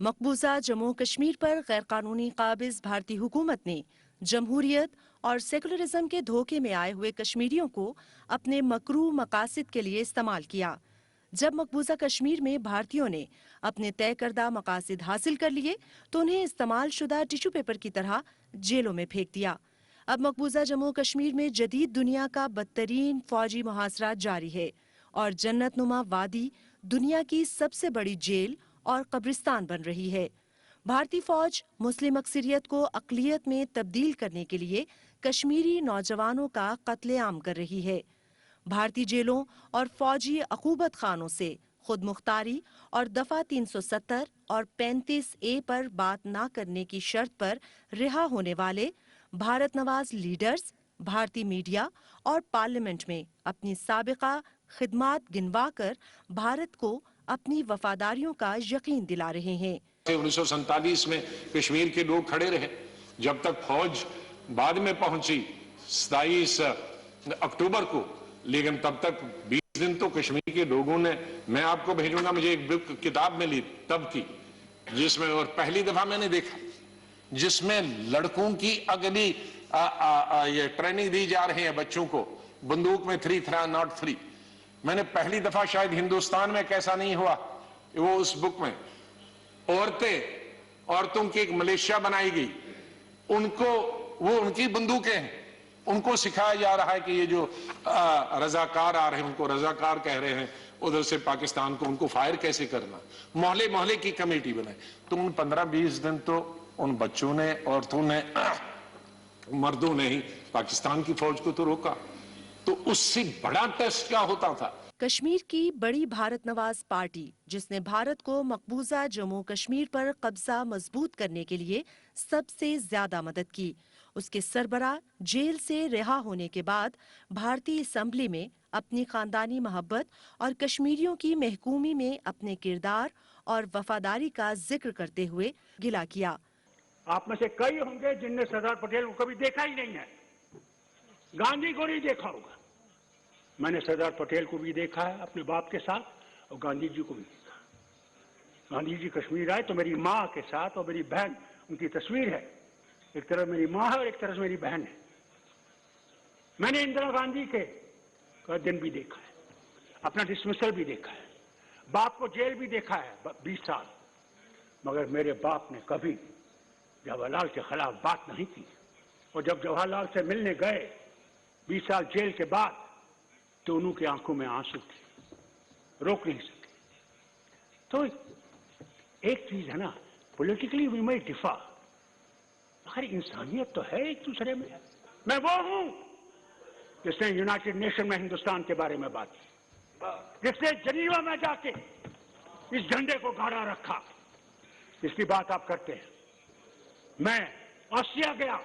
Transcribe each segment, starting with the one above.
مقبوضہ جموں کشمیر پر غیر قانونی قابض بھارتی حکومت نے جمہوریت اور سیکولرزم کے دھوکے میں آئے ہوئے کشمیریوں کو اپنے مکروہ مقاصد کے لیے استعمال کیا۔ جب مقبوضہ کشمیر میں بھارتیوں نے اپنے طے کردہ مقاصد حاصل کر لیے تو انہیں استعمال شدہ ٹیشو پیپر کی طرح جیلوں میں پھینک دیا۔ اب مقبوضہ جموں کشمیر میں جدید دنیا کا بدترین فوجی محاصرہ جاری ہے اور جنت نما وادی دنیا کی سب سے بڑی جیل اور قبرستان بن رہی ہے۔ بھارتی فوج مسلم اکثریت کو اقلیت میں تبدیل کرنے کے لیے کشمیری نوجوانوں کا قتل عام کر رہی ہے۔ بھارتی جیلوں اور فوجی عقوبت خانوں سے خود مختاری اور دفعہ 370 اور 35A پر بات نہ کرنے کی شرط پر رہا ہونے والے بھارت نواز لیڈرز بھارتی میڈیا اور پارلیمنٹ میں اپنی سابقہ خدمات گنوا کر بھارت کو اپنی وفاداریوں کا یقین دلا رہے ہیں۔ 1947 میں کشمیر کے لوگ کھڑے رہے، جب تک فوج بعد میں پہنچی 27 اکتوبر کو، لیکن تب تک 20 دن تو کشمیر کے لوگوں نے، میں آپ کو بھیجوں گا، مجھے ایک کتاب ملی تب کی، جس میں اور پہلی دفعہ میں نے دیکھا جس میں لڑکوں کی اگلی یہ ٹریننگ دی جا رہی ہے بچوں کو بندوق میں 303 میں نے پہلی دفعہ شاید ہندوستان میں کیسا نہیں ہوا، وہ اس بک میں عورتوں کی ایک ملیشیا بنائی گئی، ان کو وہ ان کی بندوقیں ہیں، ان کو سکھایا جا رہا ہے کہ یہ جو رضاکار آ رہے ہیں ان کو رضاکار کہہ رہے ہیں ادھر سے پاکستان کو، ان کو فائر کیسے کرنا، محلے محلے کی کمیٹی بنائے۔ تو ان 15-20 دن تو ان بچوں نے، عورتوں نے، مردوں نے ہی پاکستان کی فوج کو تو روکا، تو اس سے بڑا ٹیسٹ کیا ہوتا تھا۔ کشمیر کی بڑی بھارت نواز پارٹی جس نے بھارت کو مقبوضہ جموں کشمیر پر قبضہ مضبوط کرنے کے لیے سب سے زیادہ مدد کی، اس کے سربراہ جیل سے رہا ہونے کے بعد بھارتی اسمبلی میں اپنی خاندانی محبت اور کشمیریوں کی محکومی میں اپنے کردار اور وفاداری کا ذکر کرتے ہوئے گلہ کیا۔ آپ میں سے کئی ہوں گے جن نے سردار پٹیل کو کبھی دیکھا ہی نہیں ہے، گاندھی کو نہیں دیکھا ہوگا۔ میں نے سردار پٹیل کو بھی دیکھا ہے اپنے باپ کے ساتھ، اور گاندھی جی کو بھی دیکھا۔ گاندھی جی کشمیر آئے تو میری ماں کے ساتھ اور میری بہن، ان کی تصویر ہے، ایک طرف میری ماں ہے اور ایک طرف میری بہن ہے۔ میں نے اندرا گاندھی کے دن بھی دیکھا ہے، اپنا ڈسمسل بھی دیکھا ہے، باپ کو جیل بھی دیکھا ہے 20 سال، مگر میرے باپ نے کبھی جواہر لال کے خلاف بات نہیں کی، اور جب جواہر لال سے ملنے گئے 20 سال جیل کے بعد تو انہوں کی آنکھوں میں آنسو تھے، روک نہیں سکے۔ تو ایک چیز ہے نا، پولیٹیکلی وی میں ڈفا، مگر انسانیت تو ہے ایک دوسرے میں۔ میں وہ ہوں جس نے یونائٹڈ نیشن میں ہندوستان کے بارے میں بات کی، جس نے جنیوا میں جا کے اس جھنڈے کو گاڑا رکھا، اس کی بات آپ کرتے ہیں۔ میں آسٹریا گیا،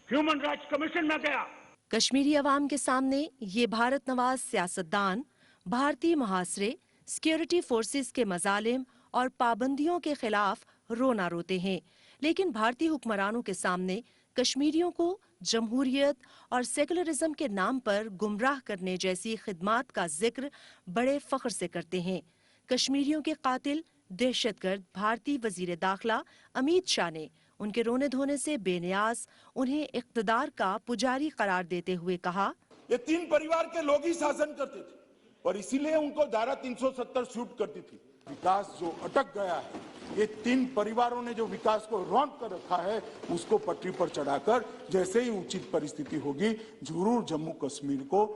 ہیومن رائٹس کمیشن میں گیا۔ کشمیری عوام کے سامنے یہ بھارت نواز سیاستدان بھارتی محاصرے، سیکیورٹی فورسز کے مظالم اور پابندیوں کے خلاف رونا روتے ہیں، لیکن بھارتی حکمرانوں کے سامنے کشمیریوں کو جمہوریت اور سیکولرزم کے نام پر گمراہ کرنے جیسی خدمات کا ذکر بڑے فخر سے کرتے ہیں۔ کشمیریوں کے قاتل دہشت گرد بھارتی وزیر داخلہ امیت شاہ نے ان کے رونے دھونے سے بے نیاز انہیں اقتدار کا پجاری قرار دیتے ہوئے کہا، یہ 3 پریوار کے لوگ ہی شاسن کرتے تھے اور اسی لیے ان کو دھارا 370 شوٹ کرتی تھی۔ وکاس جو اٹک گیا ہے، یہ 3 پریواروں نے جو وکاس کو رونق کر رکھا ہے، اس کو پٹری پر چڑھا کر جیسے ہی اچت پرستھتی ہوگی ضرور جموں کشمیر کو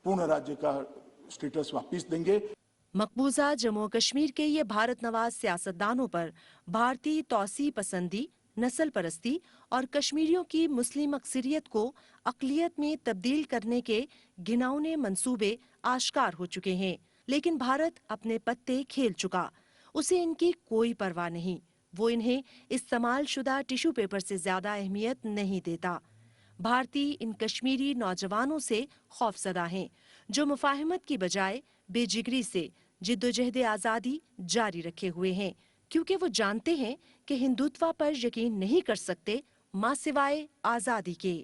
پورن راجیہ کا سٹیٹس واپس دیں گے۔ مقبوضہ جموں کشمیر کے یہ بھارت نواز سیاستدانوں پر بھارتی توسیع پسندی، نسل پرستی اور کشمیریوں کی مسلم اکثریت کو اقلیت میں تبدیل کرنے کے گھناؤنے منصوبے آشکار ہو چکے ہیں، لیکن بھارت اپنے پتے کھیل چکا، اسے ان کی کوئی پرواہ نہیں، وہ انہیں استعمال شدہ ٹیشو پیپر سے زیادہ اہمیت نہیں دیتا۔ بھارتی ان کشمیری نوجوانوں سے خوفزدہ ہیں جو مفاہمت کی بجائے بے جگری سے جد و جہد آزادی جاری رکھے ہوئے ہیں، کیونکہ وہ جانتے ہیں کہ ہندوتوا پر یقین نہیں کر سکتے ماں سوائے آزادی کے۔